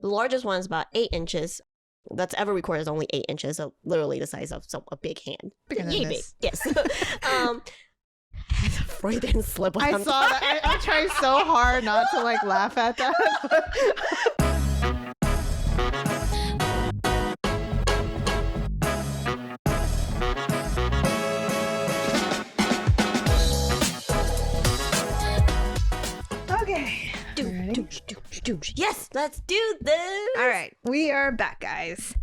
The largest one is about 8 inches. That's ever recorded is only 8 inches, so literally the size of a big hand. Bigger than this. Big. Yes. Freudian slip. I saw that. I tried so hard not to like laugh at that. Okay. Yes, let's do this. All right, we are back, guys.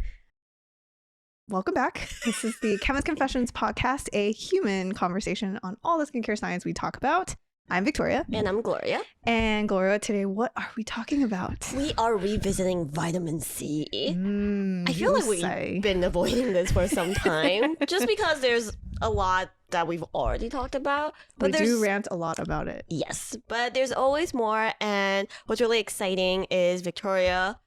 Welcome back. This is the Chemist Confessions podcast, a human conversation on all the skincare science we talk about. I'm Victoria. And I'm Gloria. And Gloria, today, what are we talking about? We are revisiting vitamin C. I feel like we've been avoiding this for some time, just because there's a lot that we've already talked about. But we do rant a lot about it. Yes, but there's always more. And what's really exciting is Victoria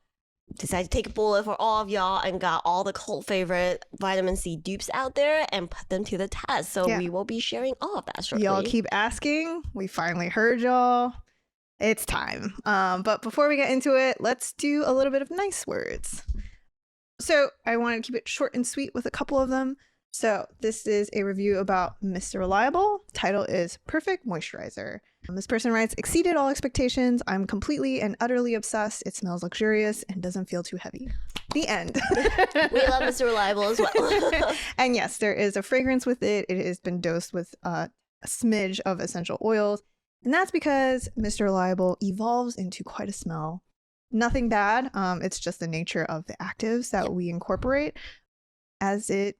decided to take a bullet for all of y'all and got all the cult favorite vitamin C dupes out there and put them to the test. So we will be sharing all of that shortly. Y'all keep asking. We finally heard y'all. It's time. But before we get into it, let's do a little bit of nice words. So I wanted to keep it short and sweet with a couple of them. So this is a review about Mr. Reliable. The title is Perfect Moisturizer. This person writes, exceeded all expectations. I'm completely and utterly obsessed. It smells luxurious and doesn't feel too heavy. The end. We love Mr. Reliable as well. And yes, there is a fragrance with it. It has been dosed with a smidge of essential oils. And that's because Mr. Reliable evolves into quite a smell. Nothing bad. It's just the nature of the actives that we incorporate as it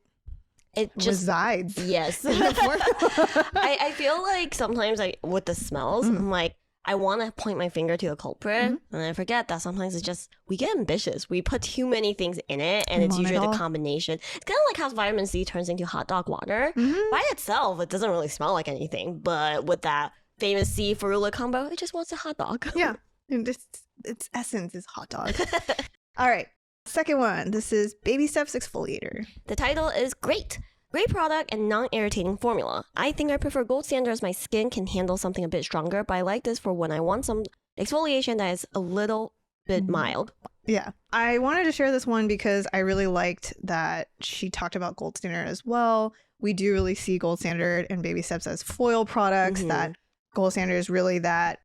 just resides. Yes. I feel like sometimes with the smells, I'm like, I want to point my finger to a culprit, and I forget that sometimes it's just, we get ambitious. We put too many things in it, and it's usually the combination. It's kind of like how vitamin C turns into hot dog water. By itself, it doesn't really smell like anything, but with that famous C Ferulic combo, it just wants a hot dog. Yeah. And its essence is hot dog. All right. Second one, this is Baby Steps Exfoliator. The title is Great product and non-irritating formula. I think I prefer Gold Standard as my skin can handle something a bit stronger, but I like this for when I want some exfoliation that is a little bit mild. Yeah. I wanted to share this one because I really liked that she talked about Gold Standard as well. We do really see Gold Standard and Baby Steps as foil products. That Gold Standard is really that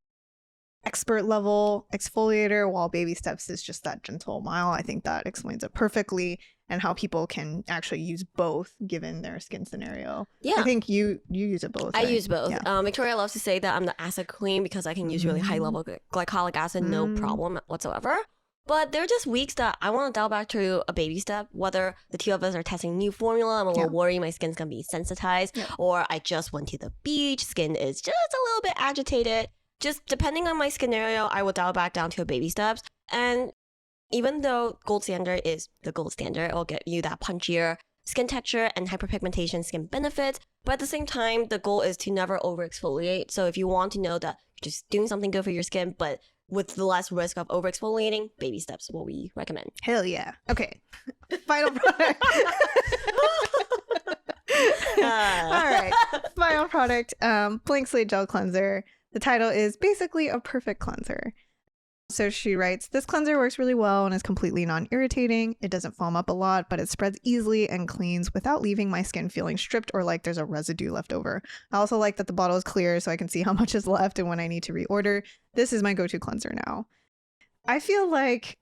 expert level exfoliator, while Baby Steps is just that gentle mild. I think that explains it perfectly, and how people can actually use both given their skin scenario. Yeah, I think you use it both. I use both. Yeah. Victoria loves to say that I'm the acid queen because I can use really high level glycolic acid, no problem whatsoever. But there are just weeks that I want to dial back to a Baby Step, whether the two of us are testing new formula, I'm a little worried my skin's gonna be sensitized, or I just went to the beach, skin is just a little bit agitated. Just depending on my scenario, I will dial back down to a Baby Steps. And even though Gold Standard is the gold standard, it will get you that punchier skin texture and hyperpigmentation skin benefits. But at the same time, the goal is to never over exfoliate. So if you want to know that you're just doing something good for your skin, but with the less risk of over exfoliating, Baby Steps is what we recommend. Hell yeah. Okay. Final product. All right. Final product, Blank Slate Gel Cleanser. The title is basically a perfect cleanser. So she writes, this cleanser works really well and is completely non-irritating. It doesn't foam up a lot, but it spreads easily and cleans without leaving my skin feeling stripped or like there's a residue left over. I also like that the bottle is clear so I can see how much is left and when I need to reorder. This is my go-to cleanser now. I feel like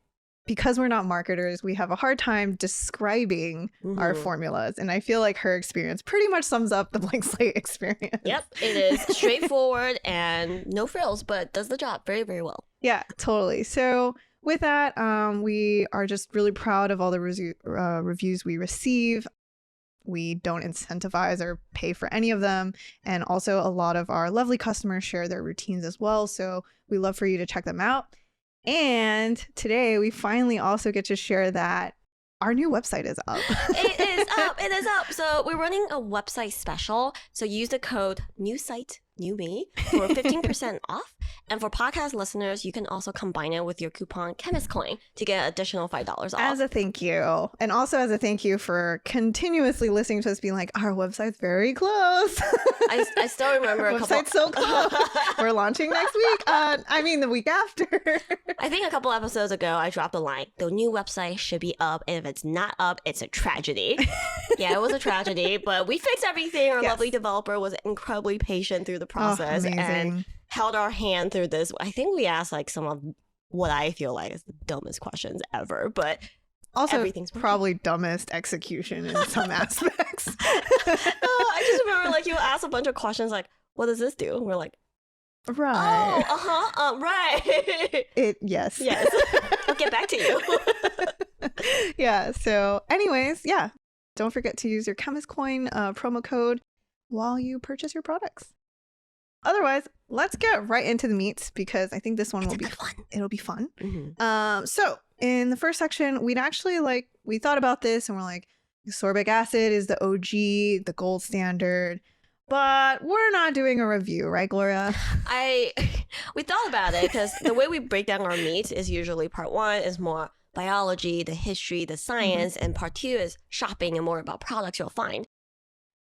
because we're not marketers, we have a hard time describing our formulas. And I feel like her experience pretty much sums up the Blank Slate experience. Yep, it is straightforward and no frills, but does the job very, very well. Yeah, totally. So with that, we are just really proud of all the reviews we receive. We don't incentivize or pay for any of them. And also a lot of our lovely customers share their routines as well. So we love for you to check them out. And today we finally also get to share that our new website is up. It is up. So we're running a website special. So use the code NEWSITE new me for 15% off. And for podcast listeners, you can also combine it with your coupon Chemist coin to get additional $5 off. As a thank you. And also as a thank you for continuously listening to us being like, our website's very close. I still remember our website's so close. We're launching next week. The week after. I think a couple episodes ago, I dropped a line. The new website should be up. And if it's not up, it's a tragedy. Yeah, it was a tragedy, but we fixed everything. Our lovely developer was incredibly patient through the process and held our hand through this. I think we asked like some of what I feel like is the dumbest questions ever, but also everything's probably dumbest execution in some aspects. I just remember like you asked a bunch of questions like, what does this do? And we're like, right. Oh, right. Yes. I'll get back to you. Yeah. So anyways, yeah. Don't forget to use your Chemist Coin promo code while you purchase your products. Otherwise, let's get right into the meats because I think this one will be fun. It'll be fun. Mm-hmm. So in the first section, we thought about this and we're like, ascorbic acid is the OG, the gold standard, but we're not doing a review, right, Gloria? We thought about it because the way we break down our meats is usually part one is more biology, the history, the science, and part two is shopping and more about products you'll find.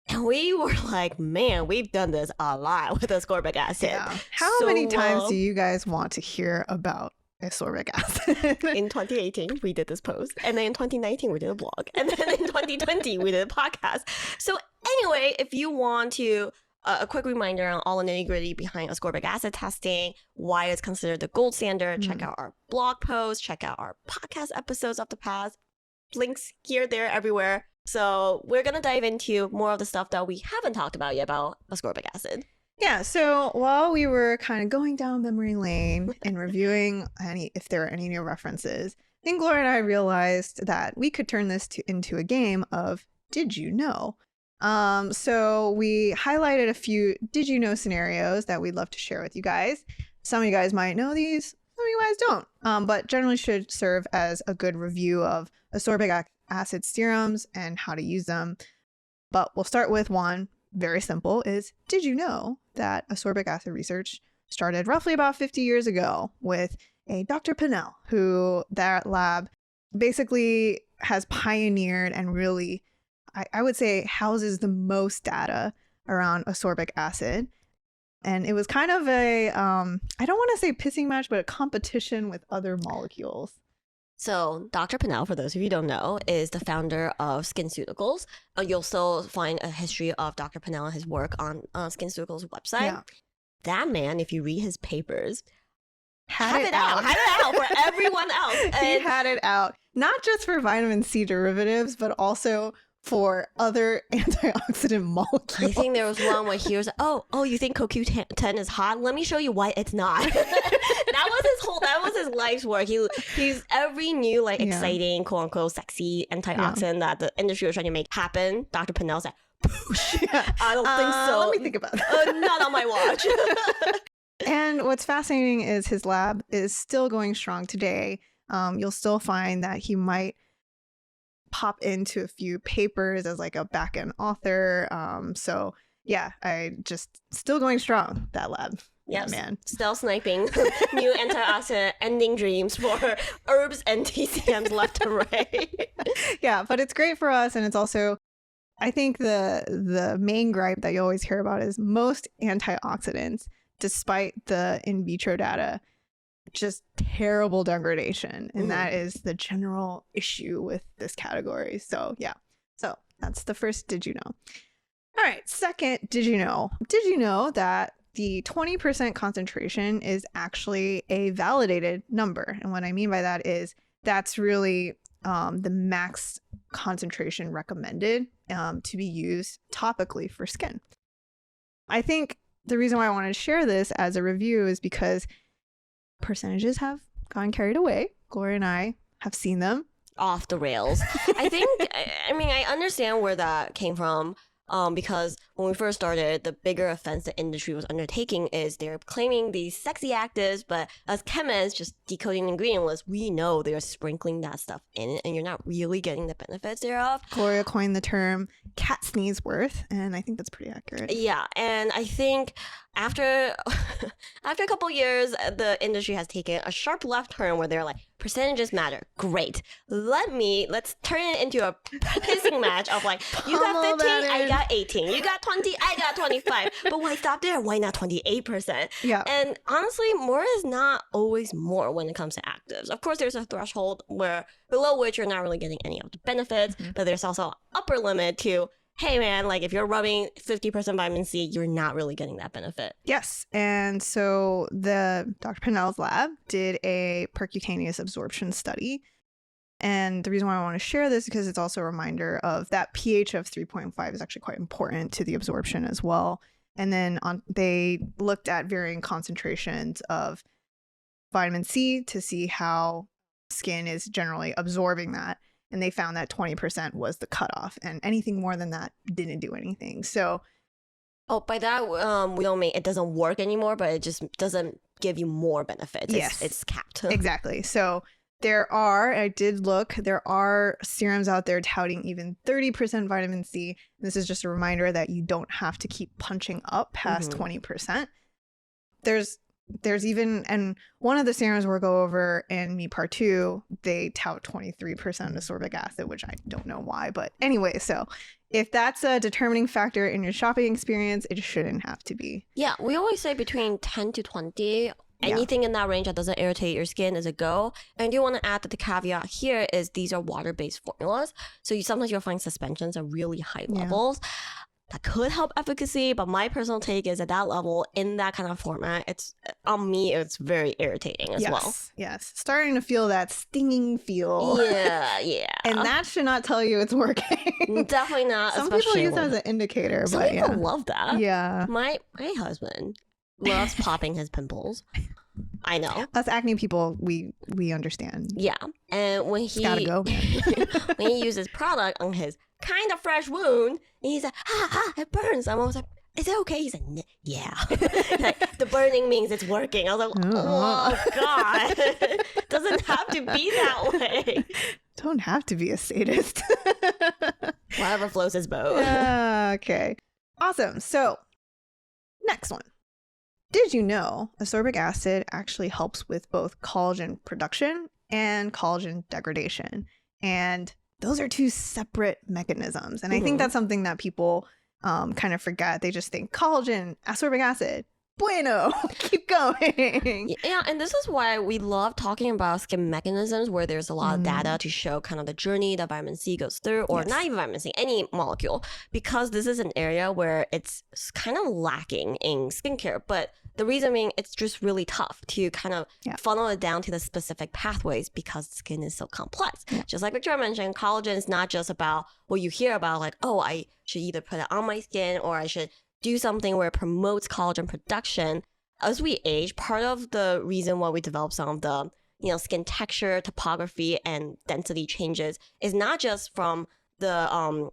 And we were like, man, we've done this a lot with ascorbic acid. Yeah. How many times do you guys want to hear about ascorbic acid? In 2018, we did this post. And then in 2019, we did a blog. And then in 2020, we did a podcast. So anyway, if you want to, a quick reminder on all the nitty gritty behind ascorbic acid testing, why it's considered the gold standard, check out our blog post, check out our podcast episodes of the past. Links here, there, everywhere. So we're going to dive into more of the stuff that we haven't talked about yet about ascorbic acid. Yeah, so while we were kind of going down memory lane and reviewing if there are any new references, I think Gloria and I realized that we could turn this into a game of Did You Know? So we highlighted a few Did You Know scenarios that we'd love to share with you guys. Some of you guys might know these, some of you guys don't, but generally should serve as a good review of ascorbic acid serums and how to use them. But we'll start with one very simple is, did you know that ascorbic acid research started roughly about 50 years ago with a Dr. Pinnell, who that lab basically has pioneered and really, I would say, houses the most data around ascorbic acid. And it was kind of a, I don't want to say pissing match, but a competition with other molecules. So Dr. Pinnell, for those of you who don't know, is the founder of Skinceuticals. You'll still find a history of Dr. Pinnell and his work on Skinceuticals' website. Yeah. That man, if you read his papers, had it out for everyone else. He had it out, not just for vitamin C derivatives, but also for other antioxidant molecules. I think there was one where he was, oh, you think CoQ10 is hot? Let me show you why it's not. That was his life's work. He's every new exciting, quote unquote, sexy antioxidant that the industry was trying to make happen. Dr. Pinnell said, I don't think so. Let me think about that. Not on my watch. And what's fascinating is his lab is still going strong today. You'll still find that he might pop into a few papers as like a back-end author. So yeah, I just still going strong, that lab. Yeah, man. Still sniping new antioxidant ending dreams for herbs and TCMs left and right. Yeah, but it's great for us. And it's also, I think the main gripe that you always hear about is most antioxidants, despite the in vitro data, just terrible degradation. And that is the general issue with this category. So yeah, so that's the first Did You Know? All right, second Did You Know? Did you know that the 20% concentration is actually a validated number? And what I mean by that is that's really the max concentration recommended to be used topically for skin. I think the reason why I wanted to share this as a review is because percentages have gone carried away. Gloria and I have seen them off the rails. I understand where that came from. Because when we first started, the bigger offense the industry was undertaking is they're claiming these sexy actives, but as chemists just decoding the ingredient list, we know they're sprinkling that stuff in it and you're not really getting the benefits thereof. Gloria coined the term cat sneeze worth, and I think that's pretty accurate. Yeah, and I think after after a couple years, the industry has taken a sharp left turn where they're like, percentages matter. Great. Let's turn it into a pissing match of like, you got 15, I got 18. You got 20, I got 25. But why stop there? Why not 28%? Yeah. And honestly, more is not always more when it comes to actives. Of course, there's a threshold where below which you're not really getting any of the benefits, but there's also an upper limit to, hey man, like if you're rubbing 50% vitamin C, you're not really getting that benefit. Yes. And so Dr. Pinnell's lab did a percutaneous absorption study. And the reason why I want to share this is because it's also a reminder of that pH of 3.5 is actually quite important to the absorption as well. And then they looked at varying concentrations of vitamin C to see how skin is generally absorbing that. And they found that 20% was the cutoff, and anything more than that didn't do anything. So, by that we don't mean it doesn't work anymore, but it just doesn't give you more benefits. Yes, it's capped. Exactly. So I did look, there are serums out there touting even 30% vitamin C. This is just a reminder that you don't have to keep punching up past 20%. There's even, and one of the serums we'll go over in Me Part 2, they tout 23% ascorbic acid, which I don't know why. But anyway, so if that's a determining factor in your shopping experience, it shouldn't have to be. Yeah, we always say between 10 to 20. Anything in that range that doesn't irritate your skin is a go. And I do want to add that the caveat here is these are water-based formulas. So sometimes you'll find suspensions at really high levels. That could help efficacy, but my personal take is at that level, in that kind of format, it's very irritating as well. Yes, starting to feel that stinging feel. Yeah. And that should not tell you it's working. Definitely not. Some people use that as an indicator, some but people love that. Yeah. My husband loves popping his pimples. I know. Us acne people, we understand. Yeah. And when he gotta go, man. when he uses product on his kind of fresh wound, and he's like, it burns. I'm always like, is it okay? He's like, yeah. Like, the burning means it's working. I was like, oh God. Doesn't have to be that way. Don't have to be a sadist. Whatever floats his boat. Okay. Awesome. So, next one. Did you know ascorbic acid actually helps with both collagen production and collagen degradation? And those are two separate mechanisms. And I think that's something that people kind of forget. They just think collagen, ascorbic acid, bueno, keep going. Yeah, and this is why we love talking about skin mechanisms where there's a lot of data to show kind of the journey that vitamin C goes through, or not even vitamin C, any molecule, because this is an area where it's kind of lacking in skincare. But the reason being, it's just really tough to kind of funnel it down to the specific pathways because skin is so complex. Just like Victoria mentioned, collagen is not just about what you hear about, like, oh, I should either put it on my skin or I should do something where it promotes collagen production. As we age, part of the reason why we develop some of the skin texture, topography, and density changes is not just from the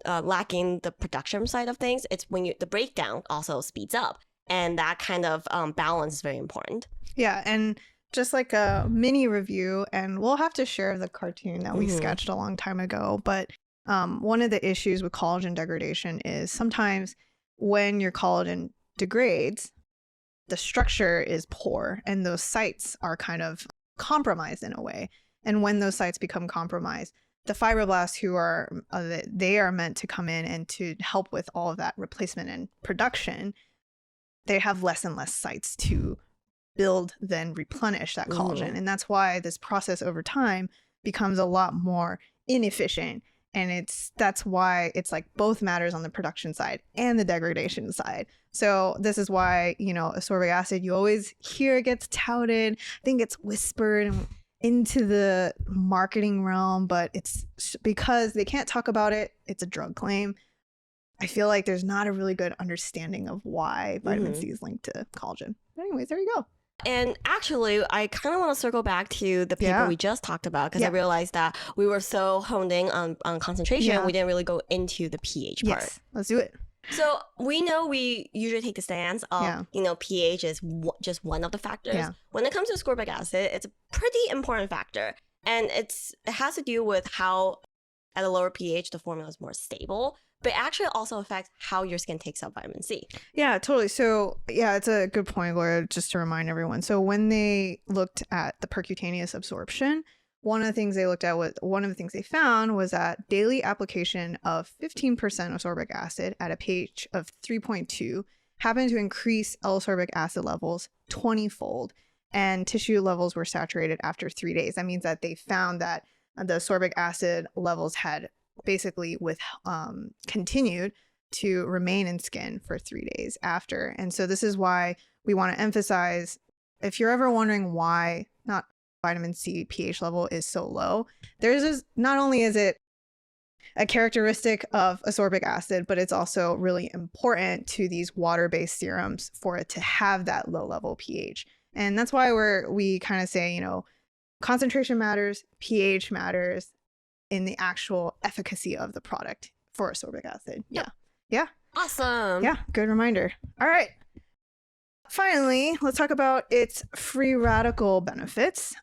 lacking the production side of things. It's when the breakdown also speeds up. And that kind of balance is very important. Yeah, and just like a mini review, and we'll have to share the cartoon that we sketched a long time ago, but one of the issues with collagen degradation is sometimes when your collagen degrades, the structure is poor and those sites are kind of compromised in a way. And when those sites become compromised, the fibroblasts they are meant to come in and to help with all of that replacement and production, they have less and less sites to build, then replenish that collagen. And that's why this process over time becomes a lot more inefficient. And that's why it's like both matters on the production side and the degradation side. So this is why, ascorbic acid, you always hear it gets touted. I think it's whispered into the marketing realm, but it's because they can't talk about it. It's a drug claim. I feel like there's not a really good understanding of why vitamin C is linked to collagen. But anyways, there you go. And actually, I kind of want to circle back to the paper we just talked about, because I realized that we were so honed in on concentration, we didn't really go into the pH part. Yes, let's do it. So we know we usually take the stance of, pH is just one of the factors. Yeah. When it comes to ascorbic acid, it's a pretty important factor. And it has to do with how at a lower pH, the formula is more stable. but it actually also affects how your skin takes up vitamin C. Yeah, totally. So yeah, it's a good point, Gloria, just to remind everyone. So when they looked at the percutaneous absorption, one of the things they found was that daily application of 15% ascorbic acid at a pH of 3.2 happened to increase L-ascorbic acid levels 20-fold, and tissue levels were saturated after 3 days. That means that they found that the ascorbic acid levels had basically continued to remain in skin for 3 days after. And so this is why we want to emphasize, if you're ever wondering why not vitamin C pH level is so low, not only is it a characteristic of ascorbic acid, but it's also really important to these water-based serums for it to have that low level pH. And that's why we kind of say, concentration matters, pH matters in the actual efficacy of the product for ascorbic acid. Yep. Yeah. Awesome. Yeah. Good reminder. All right. Finally, let's talk about its free radical benefits.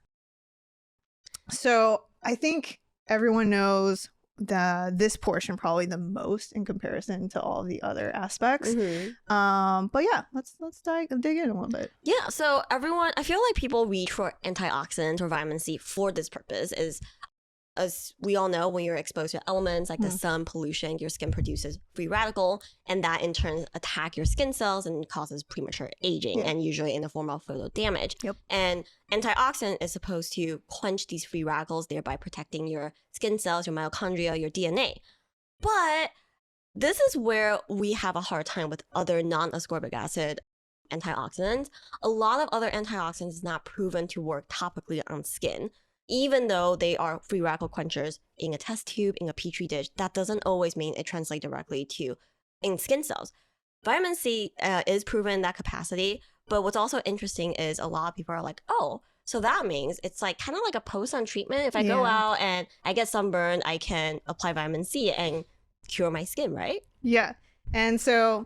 So I think everyone knows this portion probably the most in comparison to all the other aspects. But yeah, let's dig in a little bit. Yeah, so I feel like people reach for antioxidants or vitamin C for this purpose. As we all know, when you're exposed to elements like the sun, pollution, your skin produces free radical, and that in turn attack your skin cells and causes premature aging, and usually in the form of photo damage. And antioxidant is supposed to quench these free radicals, thereby protecting your skin cells, your mitochondria, your DNA. But this is where we have a hard time with other non-ascorbic acid antioxidants. A lot of other antioxidants is not proven to work topically on skin. Even though they are free radical quenchers in a test tube, in a petri dish, that doesn't always mean it translates directly to in skin cells. Vitamin C is proven that capacity, but what's also interesting is a lot of people are like, oh, so that means it's like kind of like a post-sun treatment. If I go out and I get sunburned, I can apply vitamin C and cure my skin, right? Yeah. And so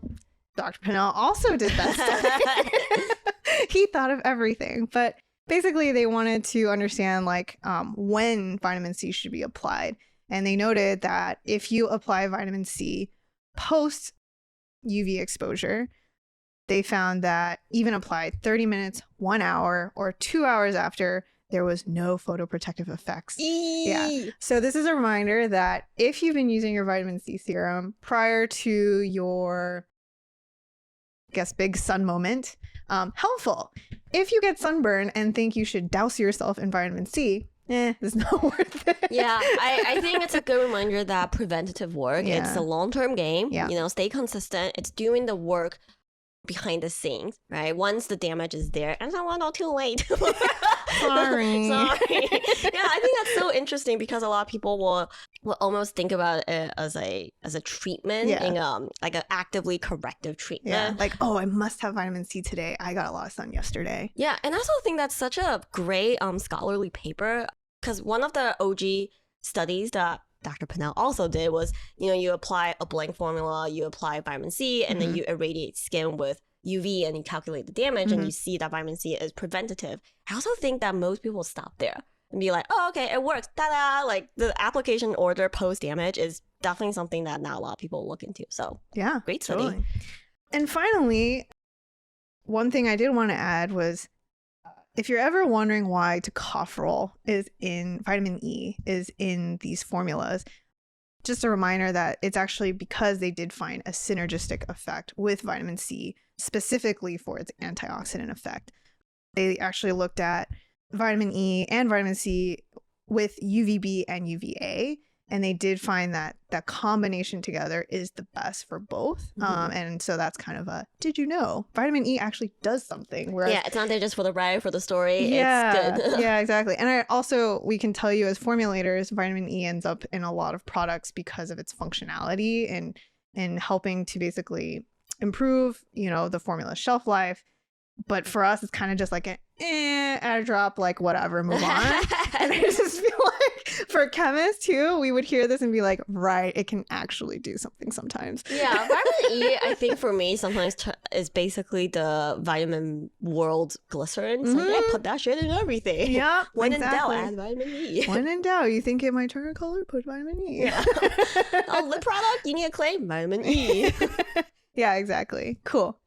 Dr. Pinnell also did that study. He thought of everything, but basically, they wanted to understand when vitamin C should be applied. And they noted that if you apply vitamin C post UV exposure, they found that even applied 30 minutes, 1 hour, or 2 hours after, there was no photoprotective effects. Yeah. So this is a reminder that if you've been using your vitamin C serum prior to your, big sun moment, helpful. If you get sunburn and think you should douse yourself in vitamin C, it's not worth it. Yeah, I think it's a good reminder that preventative work, it's a long-term game. Stay consistent. It's doing the work behind the scenes, right? Once the damage is there, and someone not too late. Sorry. Yeah, I think that's so interesting because a lot of people will almost think about it as a treatment, in like an actively corrective treatment. Yeah, like, oh, I must have vitamin C today. I got a lot of sun yesterday. Yeah, and I also think that's such a great scholarly paper, because one of the OG studies that Dr. Pinnell also did was, you apply a blank formula, you apply vitamin C, and then you irradiate skin with UV and you calculate the damage and you see that vitamin C is preventative. I also think that most people stop there and be like, oh, okay, it works. Ta-da! Like the application order post damage is definitely something that not a lot of people look into. So yeah, great study. Totally. And finally, one thing I did want to add was, if you're ever wondering why tocopherol vitamin E is in these formulas, just a reminder that it's actually because they did find a synergistic effect with vitamin C, specifically for its antioxidant effect. They actually looked at vitamin E and vitamin C with UVB and UVA, and they did find that that combination together is the best for both. And so that's kind of did you know? Vitamin E actually does something. Yeah, it's not there just for the ride, for the story. Yeah, it's good. Yeah, exactly. And we can tell you as formulators, vitamin E ends up in a lot of products because of its functionality and helping to basically improve, the formula shelf life. But for us, it's kind of just like add a drop, like whatever, move on. And I just feel like for chemists too, we would hear this and be like, right, it can actually do something sometimes. Yeah, vitamin E, I think for me, sometimes is basically the vitamin world glycerin. It's like, yeah, put that shit in everything. Yeah, When exactly. in doubt, add vitamin E. When in doubt, you think it might turn a color, put vitamin E. Yeah. Oh, lip product, you need a claim, vitamin E. Yeah, exactly. Cool.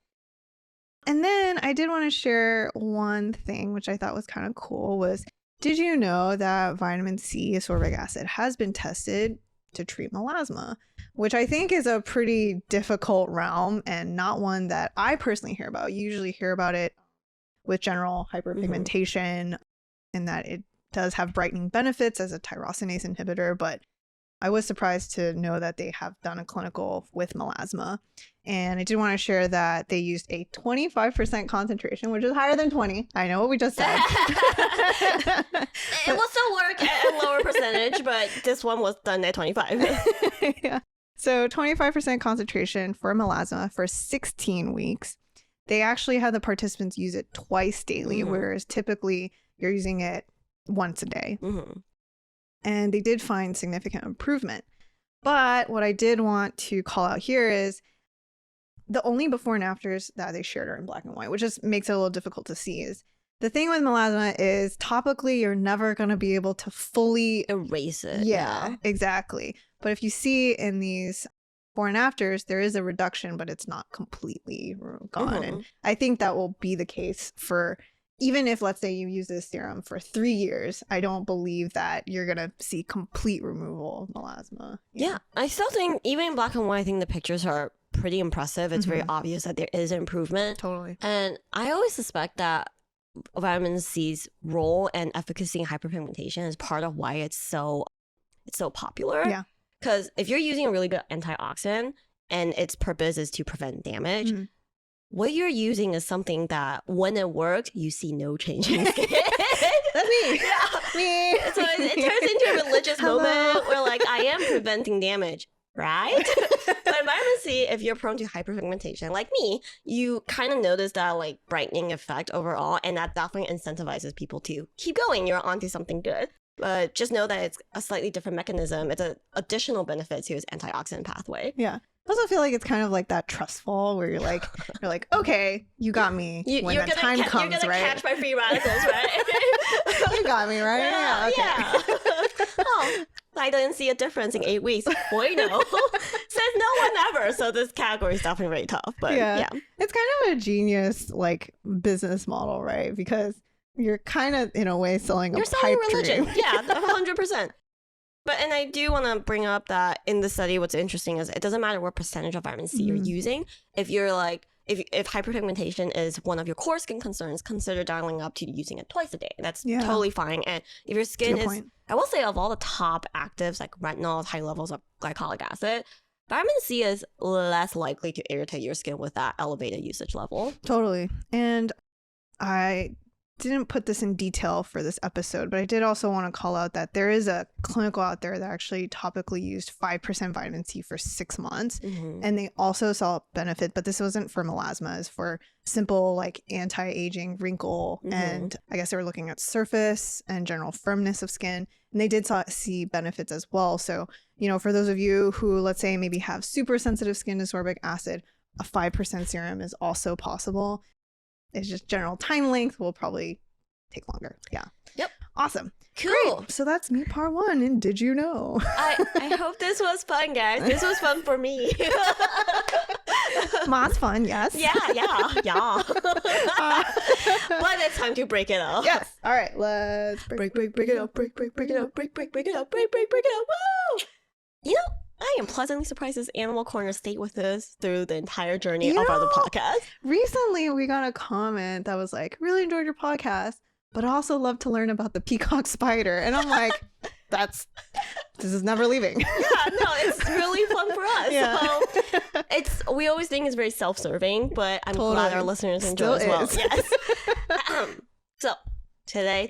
And then I did want to share one thing, which I thought was kind of cool, was did you know that vitamin C ascorbic acid has been tested to treat melasma, which I think is a pretty difficult realm and not one that I personally hear about. You usually hear about it with general hyperpigmentation and that it does have brightening benefits as a tyrosinase inhibitor, but I was surprised to know that they have done a clinical with melasma. And I did want to share that they used a 25% concentration, which is higher than 20. I know what we just said. It will still work at a lower percentage, but this one was done at 25. Yeah. So 25% concentration for melasma for 16 weeks. They actually had the participants use it twice daily, whereas typically you're using it once a day. And they did find significant improvement. But what I did want to call out here is the only before and afters that they shared are in black and white, which just makes it a little difficult to see. Is the thing with melasma is topically you're never going to be able to fully erase it. Yeah, exactly. But if you see in these before and afters, there is a reduction, but it's not completely gone. And I think that will be the case for even if, let's say, you use this serum for 3 years, I don't believe that you're going to see complete removal of melasma. Yeah, I still think, even in black and white, I think the pigments are pretty impressive. It's very obvious that there is improvement. Totally. And I always suspect that vitamin C's role and efficacy in hyperpigmentation is part of why it's so popular. Yeah. Because if you're using a really good antioxidant and its purpose is to prevent damage, what you're using is something that when it works, you see no change in skin. That's me. Yeah. Me. So it turns into a religious moment where like, I am preventing damage, right? But in vitamin C, if you're prone to hyperpigmentation, like me, you kind of notice that like brightening effect overall, and that definitely incentivizes people to keep going. You're onto something good. But just know that it's a slightly different mechanism. It's an additional benefit to its antioxidant pathway. Yeah. I also feel like it's kind of like that trust fall where you're like, okay, you got me when the time comes, you're gonna right? catch my free radicals, right? You got me, right? Yeah, okay. Oh, I didn't see a difference in 8 weeks. Boy, no. Says no one ever. So this category is definitely very tough. But yeah. It's kind of a genius like business model, right? Because you're kind of in a way selling a pipe religion. dream. Yeah, 100%. And I do want to bring up that in the study, what's interesting is it doesn't matter what percentage of vitamin C you're using. If you're like, if hyperpigmentation is one of your core skin concerns, consider dialing up to using it twice a day. That's totally fine. And if your skin is, I will say, of all the top actives like retinols, high levels of glycolic acid, vitamin C is less likely to irritate your skin with that elevated usage level. Totally. And I didn't put this in detail for this episode, but I did also want to call out that there is a clinical out there that actually topically used 5% vitamin C for 6 months. And they also saw a benefit, but this wasn't for melasma, it's for simple like anti-aging, wrinkle, and I guess they were looking at surface and general firmness of skin. And they did see benefits as well. So, you know, for those of you who, let's say, maybe have super sensitive skin to ascorbic acid, a 5% serum is also possible. It's just general time length will probably take longer. Yeah. Yep. Awesome. Cool. Great. So that's me part 1. And did you know? I hope this was fun, guys. This was fun for me. Moss fun, yes. Yeah. But it's time to break it up. Yes. All right. Let's break it up. Break it up. Woo! You know, I am pleasantly surprised this Animal Corner stayed with us through the entire journey of our podcast. Recently, we got a comment that was like, really enjoyed your podcast, but also love to learn about the peacock spider. And I'm like, this is never leaving. Yeah, no, it's really fun for us. Yeah. So we always think it's very self-serving, but I'm glad our listeners enjoy as well. Yes. So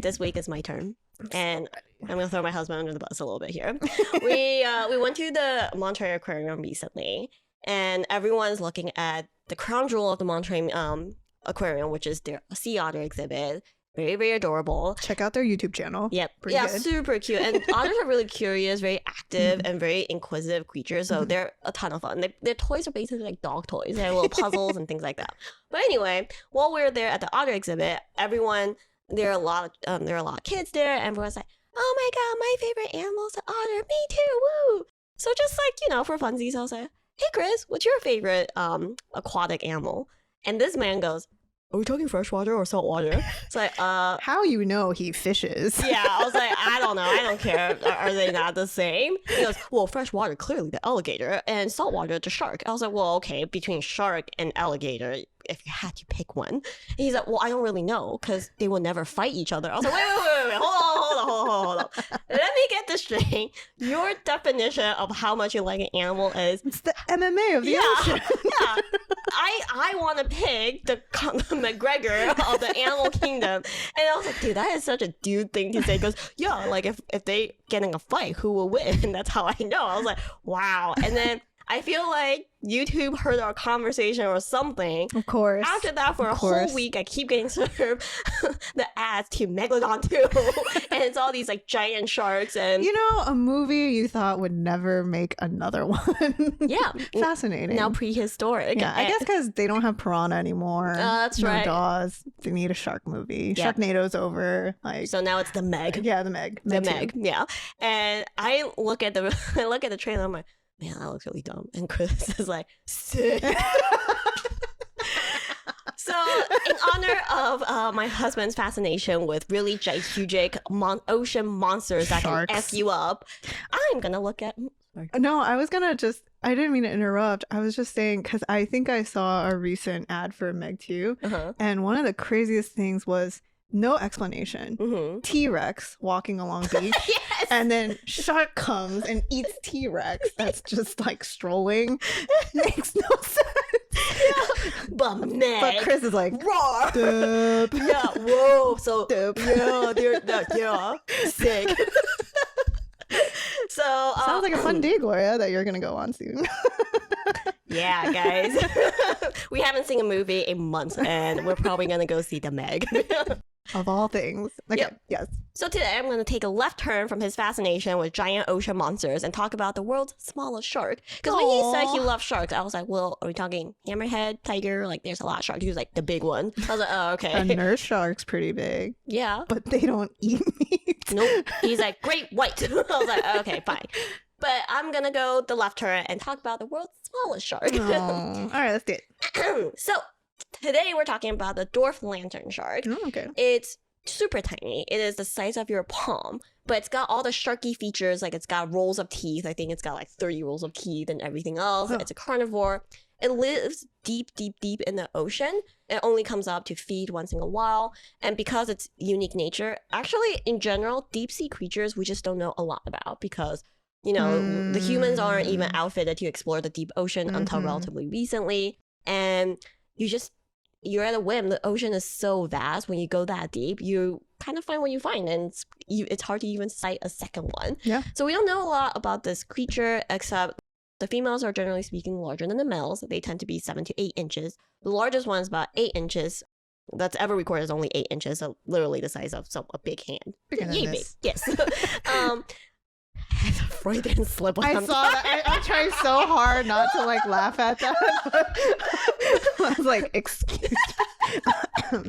this week is my turn. And I'm going to throw my husband under the bus a little bit here. We went to the Monterey Aquarium recently, and everyone's looking at the crown jewel of the Monterey Aquarium, which is their sea otter exhibit. Very, very adorable. Check out their YouTube channel. Yep. Pretty yeah, good. super cute. And otters are really curious, very active, and very inquisitive creatures. So they're a ton of fun. Their toys are basically like dog toys. They have little puzzles and things like that. But anyway, while we were there at the otter exhibit, there are a lot of kids there. And everyone's like, oh my god, my favorite animal is the otter. Me too. Woo! So just like, for funsies, I was like, hey Chris, what's your favorite aquatic animal? And this man goes, are we talking freshwater or saltwater? It's like, How he fishes? yeah, I was like, I don't know. I don't care. Are they not the same? He goes, well, freshwater, clearly the alligator, and saltwater, the shark. I was like, well, okay, between shark and alligator, if you had to pick one. And he's like, well, I don't really know because they will never fight each other. I was like, wait, hold on. Let me get this straight. Your definition of how much you like an animal is... It's the MMA of the ocean. Yeah. I want to pick the McGregor of the animal kingdom. And I was like, dude, that is such a dude thing to say. Because, yeah, like if they get in a fight, who will win? And that's how I know. I was like, wow. And then I feel like YouTube heard our conversation or something. Of course. After that, for a whole week, I keep getting served the ads to Megalodon 2. And it's all these like giant sharks and... a movie you thought would never make another one. Yeah. Fascinating. Now prehistoric. Yeah, I guess because they don't have piranha anymore. That's right. Jaws. They need a shark movie. Yep. Sharknado's over. So now it's the Meg. Yeah, the Meg. The Meg. Yeah. And I look at the trailer, I'm like, man, that looks really dumb. And Chris is like, sick. So, in honor of my husband's fascination with really gigantic ocean monsters that can F you up, I'm going to look at... No, I didn't mean to interrupt. I was just saying, because I think I saw a recent ad for Meg 2. And one of the craziest things was no explanation. T-Rex walking along beach. Yes! And then shark comes and eats T-Rex that's just like strolling. Makes no sense. Yeah. But Chris is like, roar. Dupe. Yeah, whoa. So, Dupe. yeah, sick. So, sounds like a fun day, Gloria, that you're going to go on soon. Yeah, guys. We haven't seen a movie in months, and we're probably going to go see the Meg. Of all things. Okay, yes. So today I'm going to take a left turn from his fascination with giant ocean monsters and talk about the world's smallest shark. Because when he said he loved sharks, I was like, well, are we talking hammerhead, tiger? Like, there's a lot of sharks. He was like, the big one. I was like, oh, okay. A nurse shark's pretty big. Yeah. But they don't eat meat. Nope. He's like, great white. I was like, okay, fine. But I'm going to go the left turn and talk about the world's smallest shark. All right, let's do it. So today we're talking about the dwarf lantern shark. Oh, okay. It's super tiny. It is the size of your palm, but it's got all the sharky features. Like it's got rolls of teeth. I think it's got like 30 rolls of teeth and everything else. It's a carnivore. It lives deep, deep, deep in the ocean. It only comes up to feed once in a while. And because its unique nature, actually in general, deep sea creatures we just don't know a lot about because the humans aren't even outfitted to explore the deep ocean until relatively recently. And you're at a whim. The ocean is so vast. When you go that deep, you kind of find what you find. And it's hard to even cite a second one. Yeah. So we don't know a lot about this creature, except the females are generally speaking larger than the males. They tend to be 7 to 8 inches. The largest one is about 8 inches. That's ever recorded is only 8 inches. So literally the size of a big hand. Bigger than big. Yes. It's a Freudian slip. I saw that. I'm trying so hard not to laugh at that. I was like, excuse me.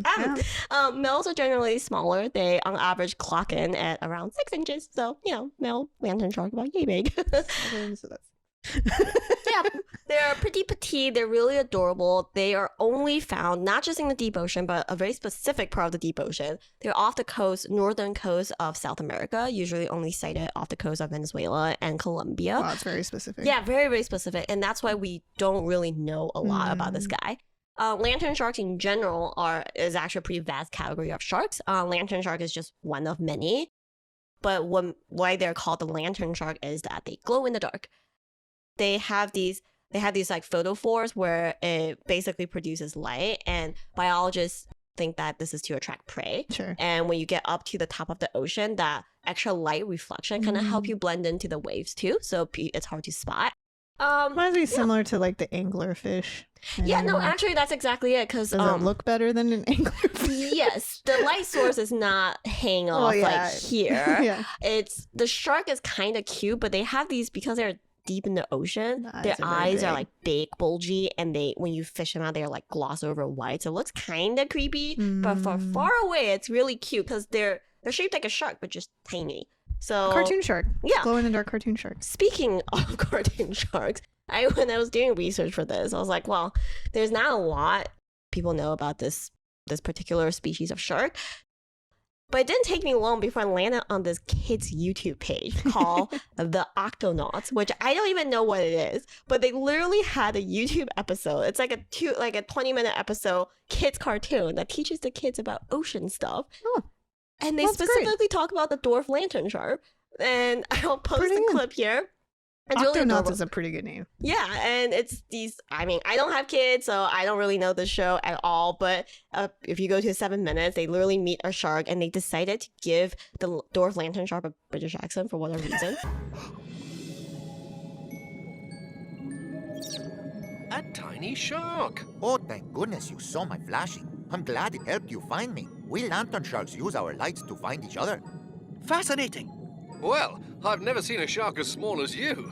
Males are generally smaller. They on average clock in at around 6 inches. So, male lantern shark about yay big. So that's... Yeah, they're pretty petite. They're really adorable. They are only found not just in the deep ocean, but a very specific part of the deep ocean. They're off the northern coast of South America, usually only sighted off the coast of Venezuela and Colombia. Wow, it's very specific. Yeah, very, very specific. And that's why we don't really know a lot about this guy. Lantern sharks in general is actually a pretty vast category of sharks. Lantern shark is just one of many. But why they're called the lantern shark is that they glow in the dark. They have these photophores where it basically produces light, and biologists think that this is to attract prey. Sure. And when you get up to the top of the ocean, that extra light reflection kind of help you blend into the waves too, so it's hard to spot. Reminds me similar to like the anglerfish. Yeah, no, actually, that's exactly it. Because does it look better than an anglerfish? Yes, the light source is not hanging off like here. Yeah. It's the shark is kind of cute, but they have these because they're deep in the ocean. Their eyes are like big, bulgy, and they when you fish them out, they're like gloss over white. So it looks kind of creepy, but from far away, it's really cute because they're shaped like a shark, but just tiny. So cartoon shark. Yeah. Glow in the dark cartoon shark. Speaking of cartoon sharks, when I was doing research for this, I was like, well, there's not a lot people know about this particular species of shark. But it didn't take me long before I landed on this kid's YouTube page called The Octonauts, which I don't even know what it is. But they literally had a YouTube episode. It's like a 20-minute episode kids cartoon that teaches the kids about ocean stuff. Oh. And they specifically talk about the dwarf lantern shark. And I'll post a clip here. It's Octonauts is a pretty good name. Yeah, and it's these, I mean, I don't have kids, so I don't really know the show at all. But if you go to 7 minutes, they literally meet a shark, and they decided to give the dwarf lantern shark a British accent for whatever reason. A tiny shark. Oh, thank goodness you saw my flashing. I'm glad it helped you find me. We lantern sharks use our lights to find each other. Fascinating. Well, I've never seen a shark as small as you.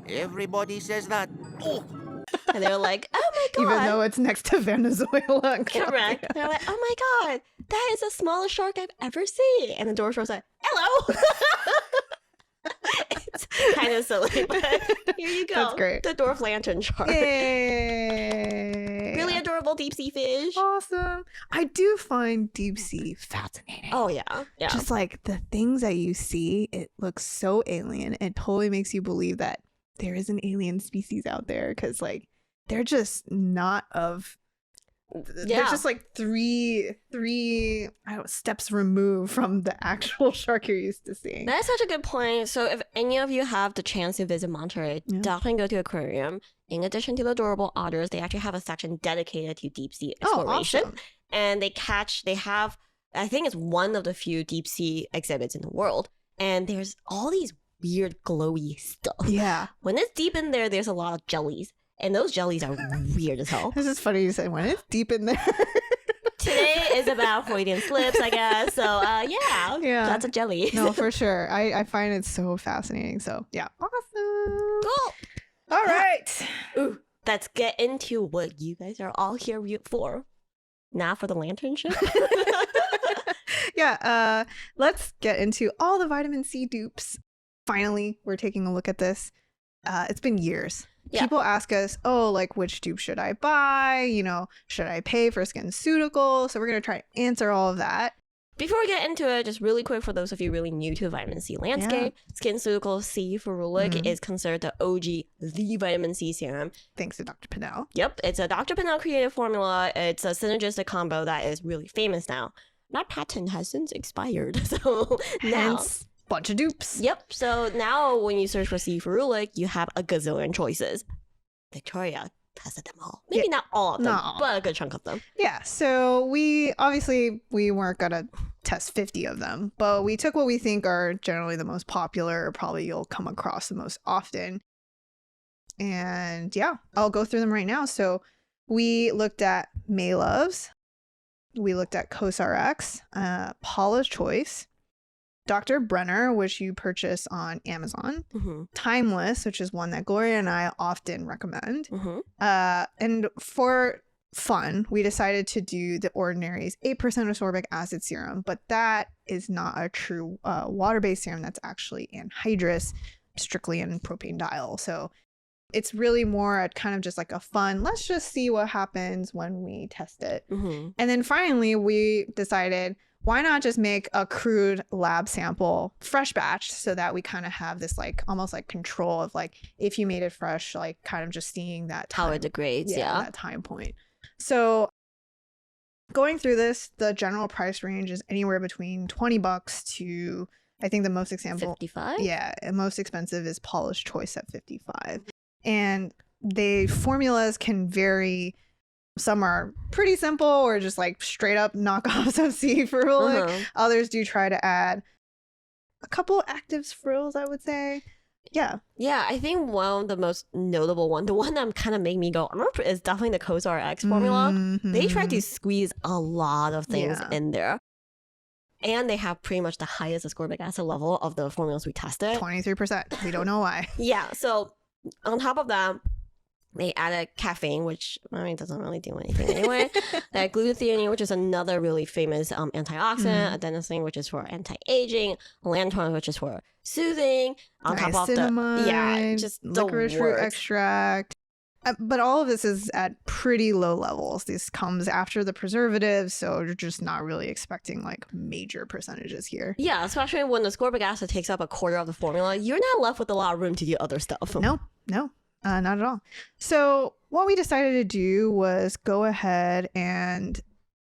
Everybody says that. Oh. And they're like, oh my god. Even though it's next to Venezuela. Correct. They're like, oh my god, that is the smallest shark I've ever seen. And the dwarf shark's like, hello. It's kind of silly, but here you go. That's great. The dwarf lantern shark. Yay. Really adorable deep sea fish. Awesome. I do find deep sea fascinating. Oh, yeah. Yeah. Just like the things that you see, it looks so alien. It totally makes you believe that there is an alien species out there because, like, they're just not of. They're just like three steps removed from the actual shark you're used to seeing. That's such a good point. So if any of you have the chance to visit Monterey, definitely go to aquarium. In addition to the adorable otters, they actually have a section dedicated to deep sea exploration. Awesome. And they have, I think it's one of the few deep sea exhibits in the world. And there's all these weird glowy stuff. Yeah. When it's deep in there, there's a lot of jellies. And those jellies are weird as hell. This is funny you said when it's deep in there. Today is about Freudian slips, I guess. So, yeah, lots of jelly. No, for sure. I find it so fascinating. So, yeah. Awesome. Cool. All right. Ooh, let's get into what you guys are all here for. Now for the lantern ship. Yeah. Let's get into all the vitamin C dupes. Finally, we're taking a look at this. It's been years. Yeah. People ask us, oh, like, which dupe should I buy? You know, should I pay for Skinceuticals? So we're going to try to answer all of that. Before we get into it, just really quick for those of you really new to the vitamin C landscape, Skinceuticals CE Ferulic is considered the OG, the vitamin C serum. Thanks to Dr. Pinnell. Yep, it's a Dr. Pinnell created formula. It's a synergistic combo that is really famous now. That patent has since expired, so now... Hence, bunch of dupes. Yep. So now when you search for CE Ferulic, you have a gazillion choices. Victoria tested them all. Maybe not all of them, but a good chunk of them. Yeah. So we weren't going to test 50 of them, but we took what we think are generally the most popular, or probably you'll come across the most often. And yeah, I'll go through them right now. So we looked at Maylove's. We looked at CosRx, Paula's Choice, Dr. Brenner, which you purchase on Amazon, Timeless, which is one that Gloria and I often recommend. And for fun, we decided to do the Ordinary's 8% ascorbic acid serum, but that is not a true water-based serum. That's actually anhydrous, strictly in propanediol. So it's really more kind of just like a fun, let's just see what happens when we test it. And then finally, we decided, why not just make a crude lab sample fresh batch so that we kind of have this like almost like control of like if you made it fresh, like kind of just seeing that time, how it degrades, that time point. So going through this, the general price range is anywhere between $20 to, I think the most example 55. Yeah, and most expensive is Paula's Choice at $55. And the formulas can vary. Some are pretty simple or just like straight up knockoffs of CE Ferulic. Others do try to add a couple active frills, I would say. Yeah. Yeah, I think one of the most notable one, the one that kind of made me go, is definitely the COSRX formula. They try to squeeze a lot of things in there. And they have pretty much the highest ascorbic acid level of the formulas we tested. 23%. We don't know why. Yeah, so on top of that, they added caffeine, which I mean doesn't really do anything anyway. They had glutathione, which is another really famous antioxidant. Adenosine, which is for anti-aging. Lanthorn, which is for soothing. On top of just licorice root extract. But all of this is at pretty low levels. This comes after the preservatives, so you're just not really expecting like major percentages here. Yeah, especially when the ascorbic acid takes up a quarter of the formula, you're not left with a lot of room to do other stuff. No. Not at all. So what we decided to do was go ahead and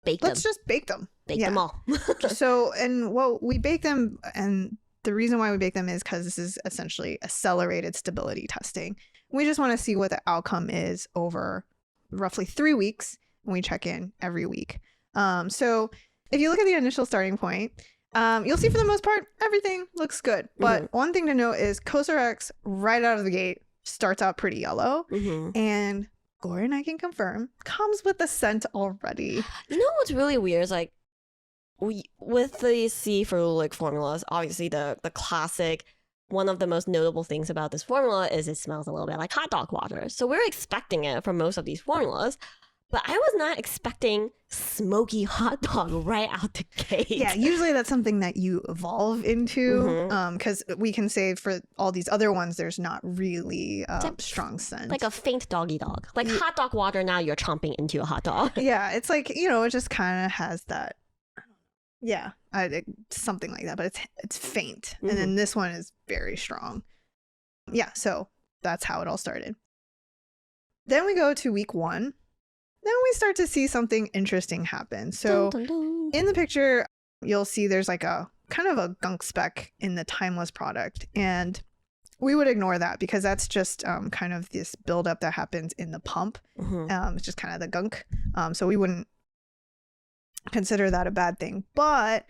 let's just bake them. Bake them all. So, and what we bake them, and the reason why we bake them is because this is essentially accelerated stability testing. We just want to see what the outcome is over roughly 3 weeks, and we check in every week. So if you look at the initial starting point, you'll see for the most part, everything looks good. But one thing to note is COSRX right out of the gate starts out pretty yellow, and Gloria and I can confirm comes with the scent already. You know what's really weird is like with the CE Ferulic formulas, obviously the classic, one of the most notable things about this formula is it smells a little bit like hot dog water. So we're expecting it from most of these formulas, but I was not expecting smoky hot dog right out the gate. Yeah, usually that's something that you evolve into, because we can say for all these other ones, there's not really strong scent. Like a faint doggy dog. Like hot dog water, now you're chomping into a hot dog. Yeah, it's like, it just kind of has that, something like that, but it's faint. And then this one is very strong. Yeah, so that's how it all started. Then we go to week 1. Then we start to see something interesting happen. So in the picture, you'll see there's like a kind of a gunk speck in the Timeless product. And we would ignore that because that's just kind of this buildup that happens in the pump. It's just kind of the gunk. So we wouldn't consider that a bad thing. But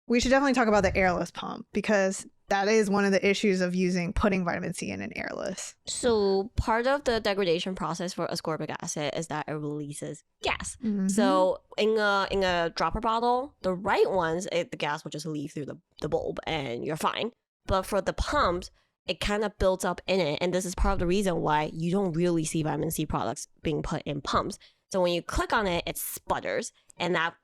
we should definitely talk about the airless pump because that is one of the issues of putting vitamin C in an airless. So part of the degradation process for ascorbic acid is that it releases gas. So in a dropper bottle, the right ones, the gas will just leave through the bulb and you're fine. But for the pumps, it kind of builds up in it. And this is part of the reason why you don't really see vitamin C products being put in pumps. So when you click on it, it sputters and that